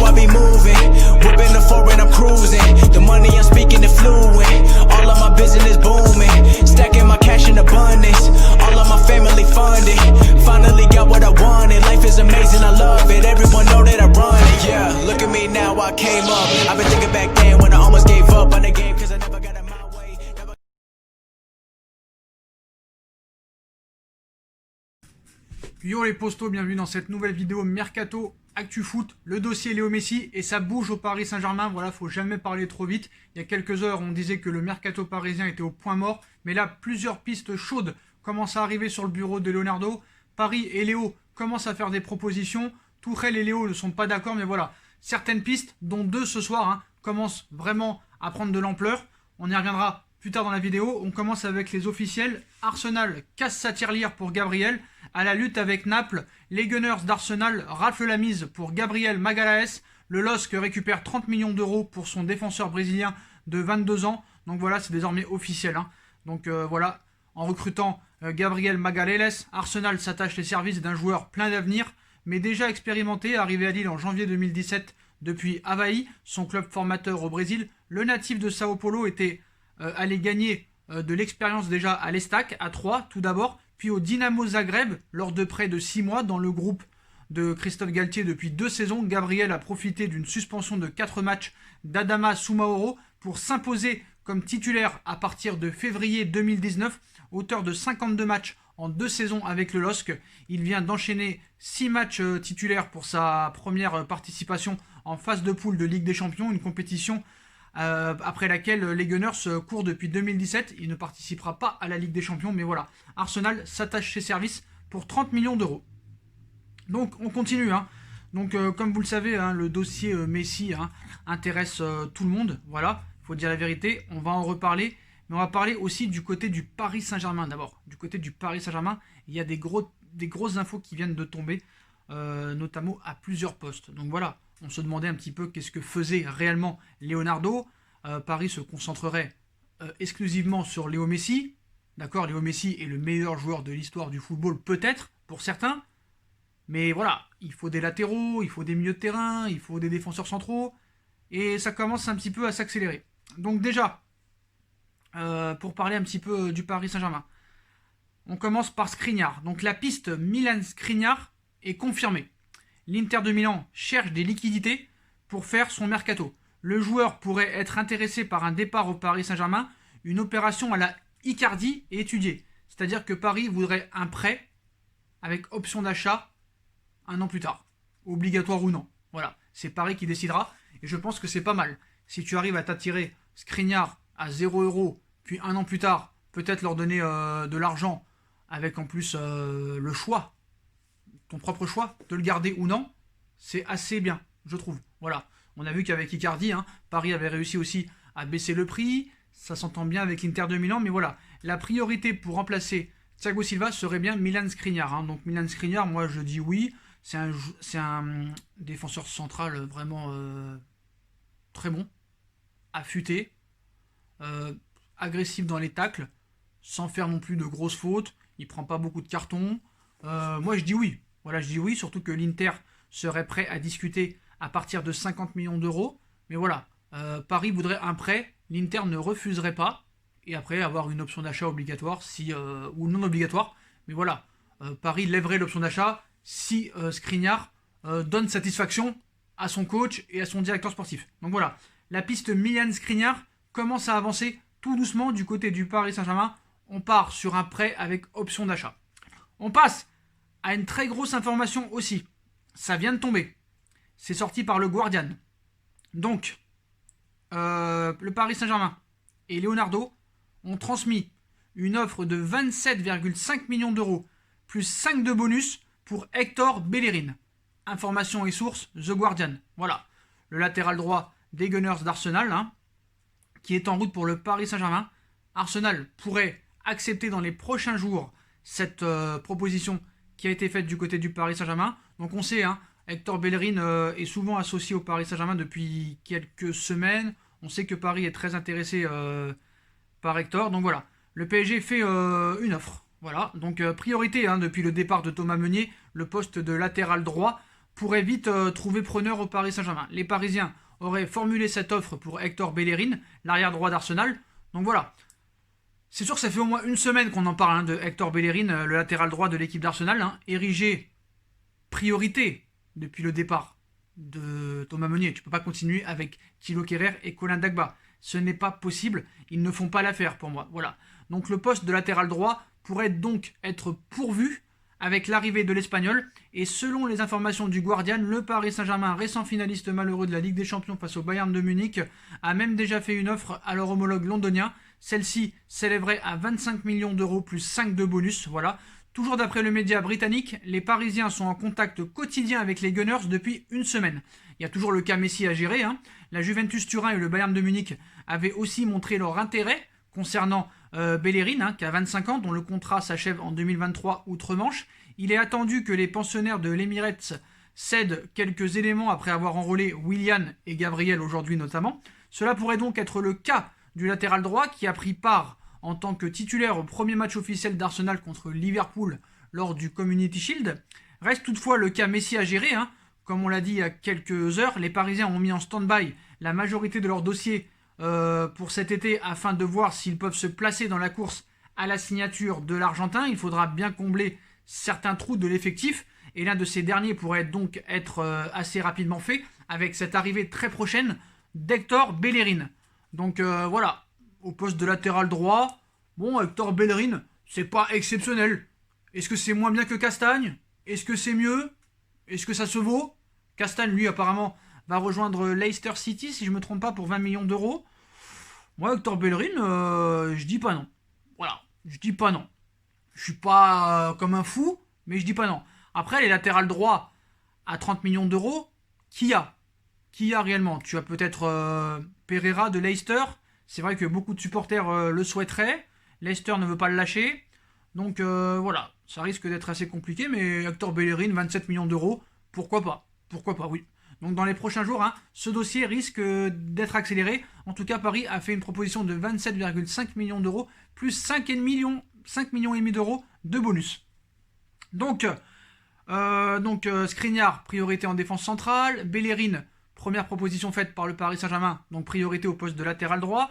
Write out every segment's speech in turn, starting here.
I be moving. Whipping the foreign, I'm cruising. The money I'm speaking is fluent. All of my business booming. Stacking my cash in abundance. All of my family funded. Finally got what I wanted. Life is amazing, I love it. Everyone know that I run it. Yeah, look at me now, I came up. I've been thinking back then when I almost gave up on the game, cause I never got in my way. Yo les postos, bienvenue dans cette nouvelle vidéo Mercato Actu Foot, le dossier Léo Messi et ça bouge au Paris Saint-Germain. Voilà, faut jamais parler trop vite. Il y a quelques heures, on disait que le mercato parisien était au point mort, mais là, plusieurs pistes chaudes commencent à arriver sur le bureau de Leonardo. Paris et Léo commencent à faire des propositions. Tourelle et Léo ne sont pas d'accord, mais voilà, certaines pistes, dont deux ce soir, commencent vraiment à prendre de l'ampleur. On y reviendra plus tard dans la vidéo. On commence avec les officiels. Arsenal casse sa tirelire pour Gabriel. À la lutte avec Naples, les Gunners d'Arsenal raflent la mise pour Gabriel Magalhães. Le LOSC récupère 30 millions d'euros pour son défenseur brésilien de 22 ans. Donc voilà, c'est désormais officiel. Donc voilà, en recrutant Gabriel Magalhães, Arsenal s'attache les services d'un joueur plein d'avenir, mais déjà expérimenté, arrivé à Lille en janvier 2017 depuis Avaí, son club formateur au Brésil. Le natif de Sao Paulo était allé gagner de l'expérience déjà à l'Estac, à 3 tout d'abord, puis au Dynamo Zagreb lors de près de 6 mois dans le groupe de Christophe Galtier depuis 2 saisons. Gabriel a profité d'une suspension de 4 matchs d'Adama Soumaoro pour s'imposer comme titulaire à partir de février 2019, auteur de 52 matchs en 2 saisons avec le LOSC. Il vient d'enchaîner 6 matchs titulaires pour sa première participation en phase de poule de Ligue des Champions, une compétition après laquelle les Gunners courent depuis 2017. Il ne participera pas à la Ligue des Champions, mais voilà, Arsenal s'attache ses services pour 30 millions d'euros. Donc on continue. Donc comme vous le savez, le dossier Messi intéresse tout le monde. Voilà, il faut dire la vérité, on va en reparler. Mais on va parler aussi du côté du Paris Saint-Germain d'abord. Du côté du Paris Saint-Germain, il y a des grosses infos qui viennent de tomber, notamment à plusieurs postes. Donc voilà, on se demandait un petit peu qu'est-ce que faisait réellement Leonardo. Paris se concentrerait exclusivement sur Léo Messi. D'accord, Léo Messi est le meilleur joueur de l'histoire du football, peut-être, pour certains. Mais voilà, il faut des latéraux, il faut des milieux de terrain, il faut des défenseurs centraux. Et ça commence un petit peu à s'accélérer. Donc déjà, pour parler un petit peu du Paris Saint-Germain, on commence par Skriniar. Donc la piste Milan Skriniar est confirmée. L'Inter de Milan cherche des liquidités pour faire son mercato. Le joueur pourrait être intéressé par un départ au Paris Saint-Germain. Une opération à la Icardi est étudiée. C'est-à-dire que Paris voudrait un prêt avec option d'achat un an plus tard. Obligatoire ou non. Voilà, c'est Paris qui décidera. Et je pense que c'est pas mal. Si tu arrives à t'attirer Skriniar à 0 €, puis un an plus tard, peut-être leur donner de l'argent avec en plus le choix, ton propre choix, de le garder ou non, c'est assez bien, je trouve. Voilà, on a vu qu'avec Icardi, Paris avait réussi aussi à baisser le prix, ça s'entend bien avec l'Inter de Milan, mais voilà, la priorité pour remplacer Thiago Silva serait bien Milan Skriniar. Donc Milan Skriniar, moi je dis oui, c'est un défenseur central vraiment très bon, affûté, agressif dans les tacles, sans faire non plus de grosses fautes, il prend pas beaucoup de cartons. Moi je dis oui. Voilà, je dis oui, surtout que l'Inter serait prêt à discuter à partir de 50 millions d'euros. Mais voilà, Paris voudrait un prêt, l'Inter ne refuserait pas, et après avoir une option d'achat obligatoire, ou non obligatoire. Mais voilà, Paris lèverait l'option d'achat si Skriniar donne satisfaction à son coach et à son directeur sportif. Donc voilà, la piste Milan Skriniar commence à avancer tout doucement du côté du Paris Saint-Germain. On part sur un prêt avec option d'achat. On passe à une très grosse information aussi. Ça vient de tomber. C'est sorti par le Guardian. Donc, le Paris Saint-Germain et Leonardo ont transmis une offre de 27,5 millions d'euros plus 5 de bonus pour Hector Bellerin. Information et source, The Guardian. Voilà, le latéral droit des Gunners d'Arsenal, qui est en route pour le Paris Saint-Germain. Arsenal pourrait accepter dans les prochains jours cette proposition qui a été faite du côté du Paris Saint-Germain. Donc on sait, Hector Bellerin est souvent associé au Paris Saint-Germain depuis quelques semaines. On sait que Paris est très intéressé par Hector. Donc voilà, le PSG fait une offre. Voilà, donc priorité depuis le départ de Thomas Meunier, le poste de latéral droit pourrait vite trouver preneur au Paris Saint-Germain. Les Parisiens auraient formulé cette offre pour Hector Bellerin, l'arrière droit d'Arsenal. Donc voilà. C'est sûr que ça fait au moins une semaine qu'on en parle de Hector Bellerin, le latéral droit de l'équipe d'Arsenal, érigé priorité depuis le départ de Thomas Meunier. Tu ne peux pas continuer avec Thilo Kehrer et Colin Dagba. Ce n'est pas possible, ils ne font pas l'affaire pour moi. Voilà. Donc le poste de latéral droit pourrait donc être pourvu avec l'arrivée de l'Espagnol. Et selon les informations du Guardian, le Paris Saint-Germain, récent finaliste malheureux de la Ligue des Champions face au Bayern de Munich, a même déjà fait une offre à leur homologue londonien. Celle-ci s'élèverait à 25 millions d'euros plus 5 de bonus. Voilà. Toujours d'après le média britannique, les Parisiens sont en contact quotidien avec les Gunners depuis une semaine. Il y a toujours le cas Messi à gérer. La Juventus Turin et le Bayern de Munich avaient aussi montré leur intérêt concernant Bellerin, qui a 25 ans, dont le contrat s'achève en 2023 outre-Manche. Il est attendu que les pensionnaires de l'Emirates cèdent quelques éléments après avoir enrôlé Willian et Gabriel aujourd'hui notamment. Cela pourrait donc être le cas du latéral droit qui a pris part en tant que titulaire au premier match officiel d'Arsenal contre Liverpool lors du Community Shield. Reste toutefois le cas Messi à gérer. Comme on l'a dit il y a quelques heures, les Parisiens ont mis en stand-by la majorité de leurs dossiers pour cet été afin de voir s'ils peuvent se placer dans la course à la signature de l'Argentin. Il faudra bien combler certains trous de l'effectif et l'un de ces derniers pourrait donc être assez rapidement fait avec cette arrivée très prochaine d'Hector Bellerin. Donc voilà, au poste de latéral droit, bon, Hector Bellerin, c'est pas exceptionnel. Est-ce que c'est moins bien que Castagne? Est-ce que c'est mieux? Est-ce que ça se vaut? Castagne, lui, apparemment, va rejoindre Leicester City, si je ne me trompe pas, pour 20 millions d'euros. Moi, Hector Bellerin, je dis pas non. Voilà, je dis pas non. Je suis pas comme un fou, mais je dis pas non. Après, les latérales droits à 30 millions d'euros, qui a réellement? Tu as peut-être Pereira de Leicester. C'est vrai que beaucoup de supporters le souhaiteraient. Leicester ne veut pas le lâcher. Donc voilà, ça risque d'être assez compliqué, mais Hector Bellerin, 27 millions d'euros, pourquoi pas? Pourquoi pas, oui. Donc dans les prochains jours, ce dossier risque d'être accéléré. En tout cas, Paris a fait une proposition de 27,5 millions d'euros, plus 5 millions et demi d'euros de bonus. Donc Skriniar, priorité en défense centrale. Bellerin, première proposition faite par le Paris Saint-Germain, donc priorité au poste de latéral droit.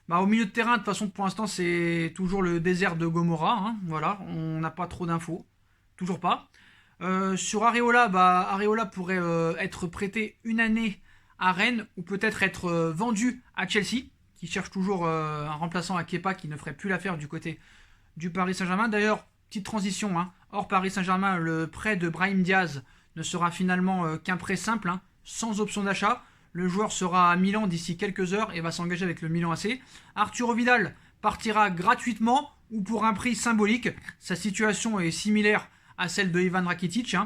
Au milieu de terrain, de toute façon, pour l'instant, c'est toujours le désert de Gomorrah. Voilà, on n'a pas trop d'infos. Toujours pas. Sur Areola, Areola pourrait être prêté une année à Rennes ou peut-être être vendu à Chelsea, qui cherche toujours un remplaçant à Kepa qui ne ferait plus l'affaire du côté du Paris Saint-Germain. D'ailleurs, petite transition, hors Paris Saint-Germain, le prêt de Brahim Diaz ne sera finalement qu'un prêt simple, sans option d'achat. Le joueur sera à Milan d'ici quelques heures et va s'engager avec le Milan AC. Arturo Vidal partira gratuitement ou pour un prix symbolique. Sa situation est similaire à celle de Ivan Rakitic.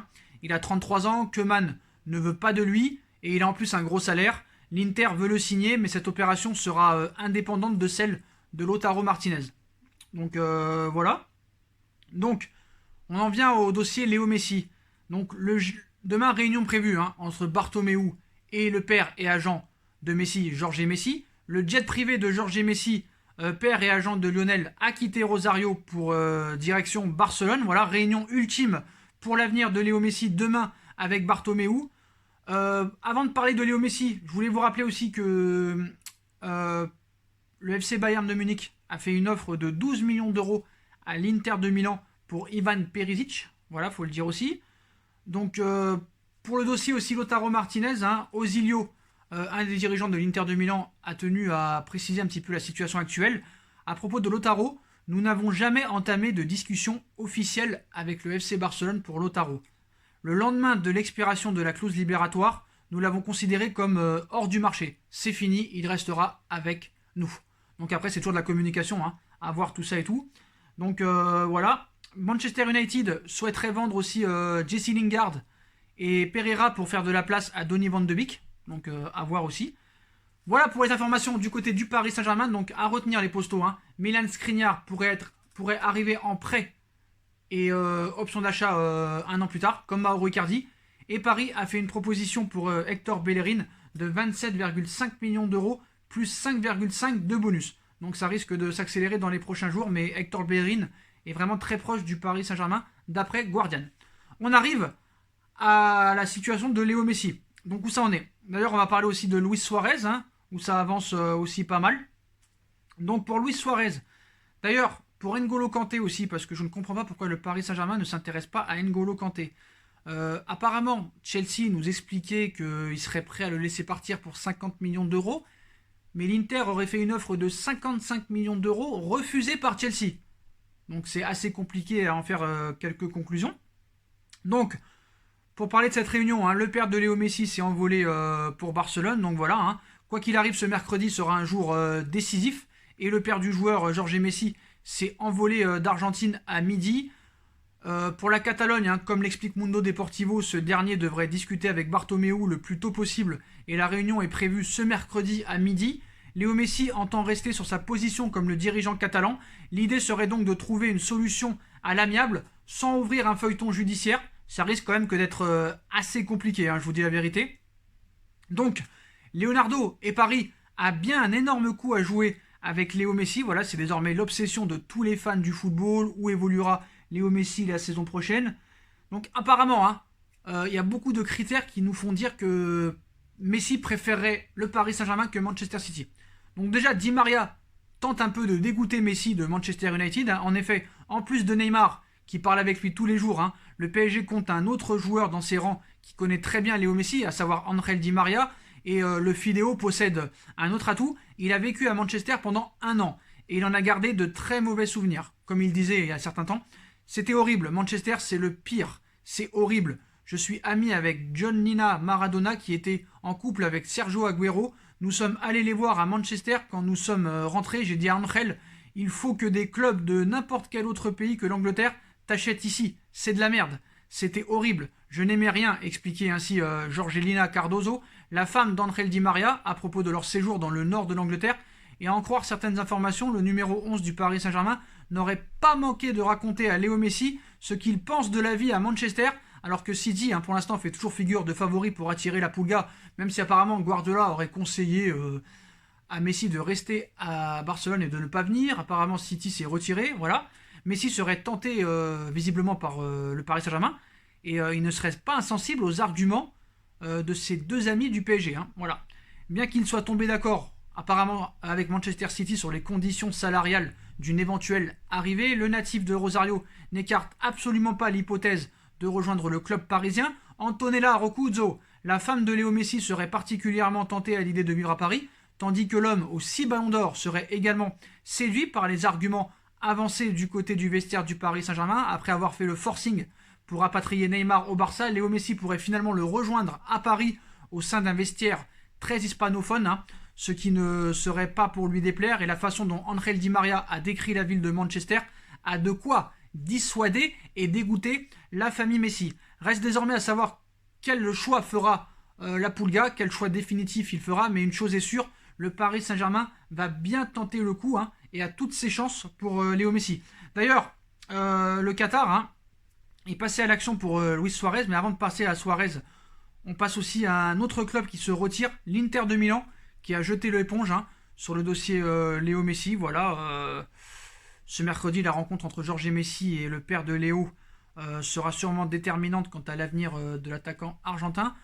Il a 33 ans, Koeman ne veut pas de lui et il a en plus un gros salaire. L'Inter veut le signer, mais cette opération sera indépendante de celle de Lautaro Martinez. Donc voilà. Donc on en vient au dossier Léo Messi. Donc demain, réunion prévue entre Bartomeu et le père et agent de Messi, Jorge Messi. Le jet privé de Jorge Messi, père et agent de Lionel, a quitté Rosario pour direction Barcelone. Voilà, réunion ultime pour l'avenir de Léo Messi demain avec Bartomeu. Avant de parler de Léo Messi, je voulais vous rappeler aussi que le FC Bayern de Munich a fait une offre de 12 millions d'euros à l'Inter de Milan pour Ivan Perisic. Voilà, faut le dire aussi. Donc pour le dossier aussi Lautaro Martinez, Osilio, un des dirigeants de l'Inter de Milan, a tenu à préciser un petit peu la situation actuelle. À propos de Lautaro, nous n'avons jamais entamé de discussion officielle avec le FC Barcelone pour Lautaro. Le lendemain de l'expiration de la clause libératoire, nous l'avons considéré comme hors du marché. C'est fini, il restera avec nous. Donc après, c'est toujours de la communication, à voir tout ça et tout. Donc voilà. Manchester United souhaiterait vendre aussi Jesse Lingard et Pereira pour faire de la place à Donny van de Beek. Donc à voir aussi. Voilà pour les informations du côté du Paris Saint-Germain. Donc à retenir les postos. Milan Skriniar pourrait arriver en prêt et option d'achat un an plus tard, comme Mauro Icardi. Et Paris a fait une proposition pour Hector Bellerin de 27,5 millions d'euros plus 5,5 de bonus. Donc ça risque de s'accélérer dans les prochains jours, mais Hector Bellerin est vraiment très proche du Paris Saint-Germain, d'après Guardian. On arrive à la situation de Léo Messi. Donc où ça en est? D'ailleurs, on va parler aussi de Luis Suarez, hein, où ça avance aussi pas mal. Donc pour Luis Suarez, d'ailleurs, pour N'Golo Kanté aussi, parce que je ne comprends pas pourquoi le Paris Saint-Germain ne s'intéresse pas à N'Golo Kanté. Apparemment, Chelsea nous expliquait qu'il serait prêt à le laisser partir pour 50 millions d'euros, mais l'Inter aurait fait une offre de 55 millions d'euros refusée par Chelsea. Donc c'est assez compliqué à en faire quelques conclusions. Donc, pour parler de cette réunion, hein, le père de Léo Messi s'est envolé pour Barcelone. Donc voilà, hein, quoi qu'il arrive, ce mercredi sera un jour décisif. Et le père du joueur, Jorge Messi, s'est envolé d'Argentine à midi. Pour la Catalogne, hein, comme l'explique Mundo Deportivo, ce dernier devrait discuter avec Bartomeu le plus tôt possible. Et la réunion est prévue ce mercredi à midi. Léo Messi entend rester sur sa position comme le dirigeant catalan. L'idée serait donc de trouver une solution à l'amiable sans ouvrir un feuilleton judiciaire. Ça risque quand même que d'être assez compliqué, hein, je vous dis la vérité. Donc, Leonardo et Paris a bien un énorme coup à jouer avec Léo Messi. Voilà, c'est désormais l'obsession de tous les fans du football. Où évoluera Léo Messi la saison prochaine? Donc apparemment, hein, y a beaucoup de critères qui nous font dire que Messi préférerait le Paris Saint-Germain que Manchester City. Donc déjà, Di Maria tente un peu de dégoûter Messi de Manchester United. En effet, en plus de Neymar, qui parle avec lui tous les jours, hein, le PSG compte un autre joueur dans ses rangs qui connaît très bien Léo Messi, à savoir Angel Di Maria. Et le Fideo possède un autre atout. Il a vécu à Manchester pendant 1 an. Et il en a gardé de très mauvais souvenirs. Comme il disait il y a un certain temps, c'était horrible. Manchester, c'est le pire. C'est horrible. Je suis ami avec John Nina Maradona qui était en couple avec Sergio Agüero. Nous sommes allés les voir à Manchester quand nous sommes rentrés. J'ai dit à Angel, il faut que des clubs de n'importe quel autre pays que l'Angleterre t'achètent ici. C'est de la merde. C'était horrible. Je n'aimais rien, expliquait ainsi Jorgelina Cardozo, la femme d'Angel Di Maria, à propos de leur séjour dans le nord de l'Angleterre. Et à en croire certaines informations, le numéro 11 du Paris Saint-Germain n'aurait pas manqué de raconter à Léo Messi ce qu'il pense de la vie à Manchester, alors que City, hein, pour l'instant, fait toujours figure de favori pour attirer la Pulga, même si apparemment Guardiola aurait conseillé à Messi de rester à Barcelone et de ne pas venir. Apparemment, City s'est retiré, voilà. Messi serait tenté visiblement par le Paris Saint-Germain, et il ne serait pas insensible aux arguments de ses deux amis du PSG. Hein, voilà. Bien qu'il soit tombé d'accord apparemment avec Manchester City sur les conditions salariales d'une éventuelle arrivée, le natif de Rosario n'écarte absolument pas l'hypothèse de rejoindre le club parisien. Antonella Roccuzzo, la femme de Léo Messi, serait particulièrement tentée à l'idée de vivre à Paris, tandis que l'homme aux 6 ballons d'or serait également séduit par les arguments avancés du côté du vestiaire du Paris Saint-Germain. Après avoir fait le forcing pour rapatrier Neymar au Barça, Léo Messi pourrait finalement le rejoindre à Paris au sein d'un vestiaire très hispanophone, hein, ce qui ne serait pas pour lui déplaire, et la façon dont Angel Di Maria a décrit la ville de Manchester a de quoi dissuader et dégoûter la famille Messi. Reste désormais à savoir quel choix fera la Pulga, quel choix définitif il fera, mais une chose est sûre, le Paris Saint-Germain va bien tenter le coup, hein, et a toutes ses chances pour Léo Messi. D'ailleurs, le Qatar est passé à l'action pour Luis Suarez, mais avant de passer à Suarez, on passe aussi à un autre club qui se retire, l'Inter de Milan, qui a jeté l'éponge sur le dossier Léo Messi. Voilà, ce mercredi, la rencontre entre Jorge Messi et le père de Léo sera sûrement déterminante quant à l'avenir de l'attaquant argentin.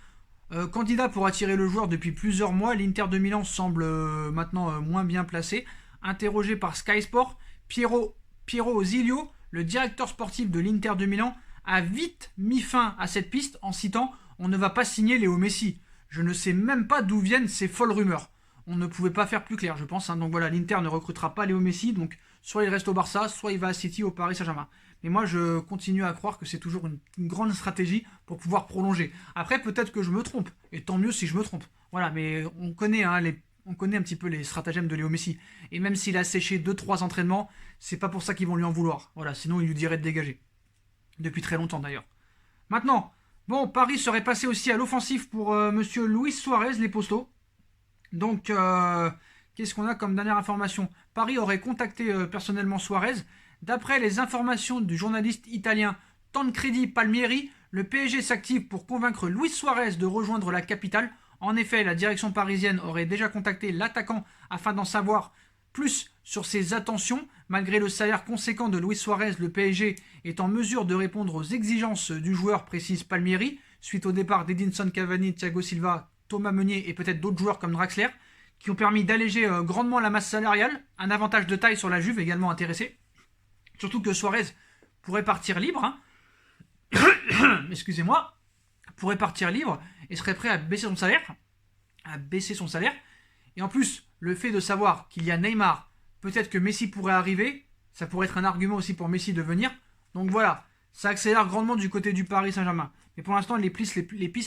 Candidat pour attirer le joueur depuis plusieurs mois, l'Inter de Milan semble maintenant moins bien placé. Interrogé par Sky Sport, Piero Zilio, le directeur sportif de l'Inter de Milan, a vite mis fin à cette piste en citant « On ne va pas signer Léo Messi. Je ne sais même pas d'où viennent ces folles rumeurs. » On ne pouvait pas faire plus clair, je pense. Donc voilà, l'Inter ne recrutera pas Léo Messi. Donc soit il reste au Barça, soit il va à City, au Paris Saint-Germain. Mais moi, je continue à croire que c'est toujours une grande stratégie pour pouvoir prolonger. Après, peut-être que je me trompe. Et tant mieux si je me trompe. Voilà, mais on connaît un petit peu les stratagèmes de Léo Messi. Et même s'il a séché 2-3 entraînements, c'est pas pour ça qu'ils vont lui en vouloir. Voilà, sinon il lui dirait de dégager. Depuis très longtemps d'ailleurs. Maintenant, bon, Paris serait passé aussi à l'offensif pour monsieur Luis Suarez, les postos. Donc, qu'est-ce qu'on a comme dernière information? Paris aurait contacté personnellement Suarez. D'après les informations du journaliste italien Tancredi Palmieri, le PSG s'active pour convaincre Luis Suarez de rejoindre la capitale. En effet, la direction parisienne aurait déjà contacté l'attaquant afin d'en savoir plus sur ses attentions. Malgré le salaire conséquent de Luis Suarez, le PSG est en mesure de répondre aux exigences du joueur, précise Palmieri. suite au départ d'Edinson Cavani, Thiago Silva, Thomas Meunier et peut-être d'autres joueurs comme Draxler, qui ont permis d'alléger grandement la masse salariale, un avantage de taille sur la Juve également intéressé. Surtout que Suarez pourrait partir libre, hein. Excusez-moi, pourrait partir libre et serait prêt à baisser son salaire. Et en plus, le fait de savoir qu'il y a Neymar, peut-être que Messi pourrait arriver, ça pourrait être un argument aussi pour Messi de venir. Donc voilà, ça accélère grandement du côté du Paris Saint-Germain. Mais pour l'instant, les pistes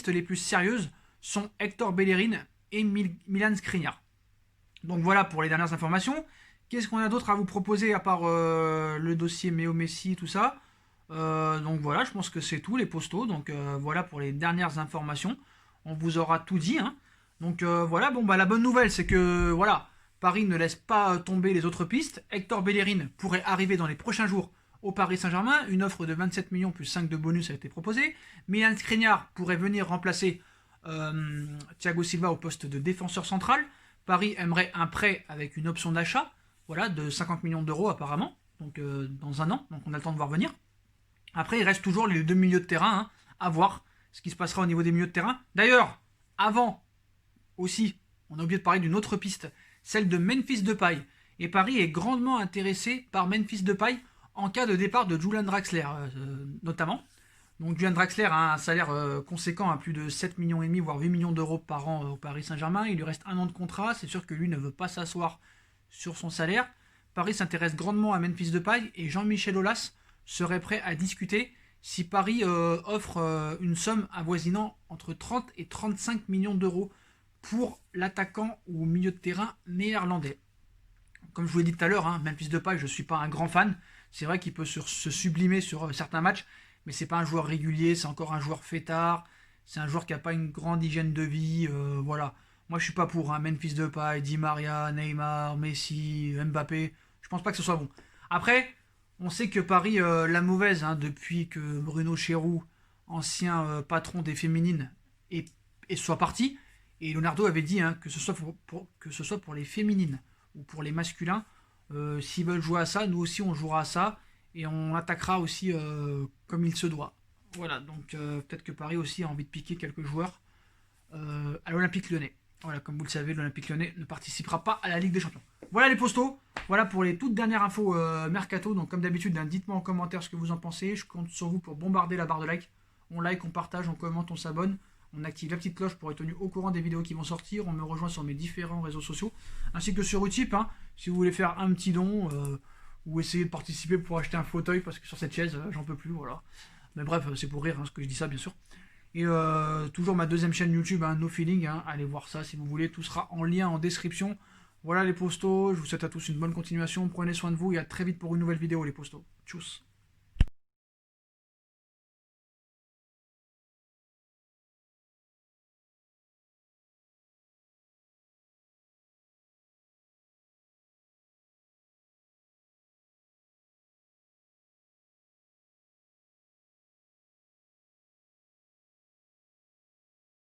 les plus sérieuses sont Hector Bellerin et Milan Skriniar. Donc voilà pour les dernières informations. Qu'est-ce qu'on a d'autre à vous proposer à part le dossier Méo Messi, tout ça. Donc voilà, je pense que c'est tout les postos. Donc voilà pour les dernières informations. On vous aura tout dit, hein. Donc voilà, bon bah la bonne nouvelle c'est que voilà, Paris ne laisse pas tomber les autres pistes. Hector Bellerin pourrait arriver dans les prochains jours au Paris Saint-Germain. Une offre de 27 millions plus 5 de bonus a été proposée. Milan Skriniar pourrait venir remplacer Thiago Silva au poste de défenseur central. Paris aimerait un prêt avec une option d'achat, voilà, de 50 millions d'euros apparemment, donc dans un an, donc on a le temps de voir venir. Après, il reste toujours les deux milieux de terrain, hein, à voir ce qui se passera au niveau des milieux de terrain. D'ailleurs, avant aussi, on a oublié de parler d'une autre piste, celle de Memphis Depay. Et Paris est grandement intéressé par Memphis Depay en cas de départ de Julian Draxler, notamment. Donc Julian Draxler a un salaire conséquent à plus de 7,5 millions, voire 8 millions d'euros par an au Paris Saint-Germain. Il lui reste un an de contrat, c'est sûr que lui ne veut pas s'asseoir sur son salaire. Paris s'intéresse grandement à Memphis Depay et Jean-Michel Aulas serait prêt à discuter si Paris offre une somme avoisinant entre 30 et 35 millions d'euros pour l'attaquant ou milieu de terrain néerlandais. Comme je vous l'ai dit tout à l'heure, hein, Memphis Depay, je ne suis pas un grand fan. C'est vrai qu'il peut se sublimer sur certains matchs, mais c'est pas un joueur régulier, c'est encore un joueur fêtard, c'est un joueur qui n'a pas une grande hygiène de vie, voilà. Moi je suis pas pour, hein, Memphis Depay, Di Maria, Neymar, Messi, Mbappé, je pense pas que ce soit bon. Après, on sait que Paris, la mauvaise, hein, depuis que Bruno Chéroux, ancien patron des féminines, soit parti, et Leonardo avait dit, hein, que ce soit pour les féminines ou pour les masculins, s'ils veulent jouer à ça, nous aussi on jouera à ça, et on attaquera aussi comme il se doit. Voilà, donc peut-être que Paris aussi a envie de piquer quelques joueurs à l'Olympique Lyonnais. Voilà, comme vous le savez, l'Olympique Lyonnais ne participera pas à la Ligue des Champions. Voilà les postos, voilà pour les toutes dernières infos Mercato. Donc comme d'habitude, hein, dites-moi en commentaire ce que vous en pensez. Je compte sur vous pour bombarder la barre de like. On like, on partage, on commente, on s'abonne. On active la petite cloche pour être tenu au courant des vidéos qui vont sortir. On me rejoint sur mes différents réseaux sociaux, ainsi que sur Utip, hein, si vous voulez faire un petit don ou essayer de participer pour acheter un fauteuil, parce que sur cette chaise, j'en peux plus, voilà. Mais bref, c'est pour rire, hein, ce que je dis ça, bien sûr. Et toujours ma deuxième chaîne YouTube, hein, No Feeling, hein, allez voir ça si vous voulez, tout sera en lien en description. Voilà les postos, je vous souhaite à tous une bonne continuation, prenez soin de vous et à très vite pour une nouvelle vidéo les postos. Tchuss.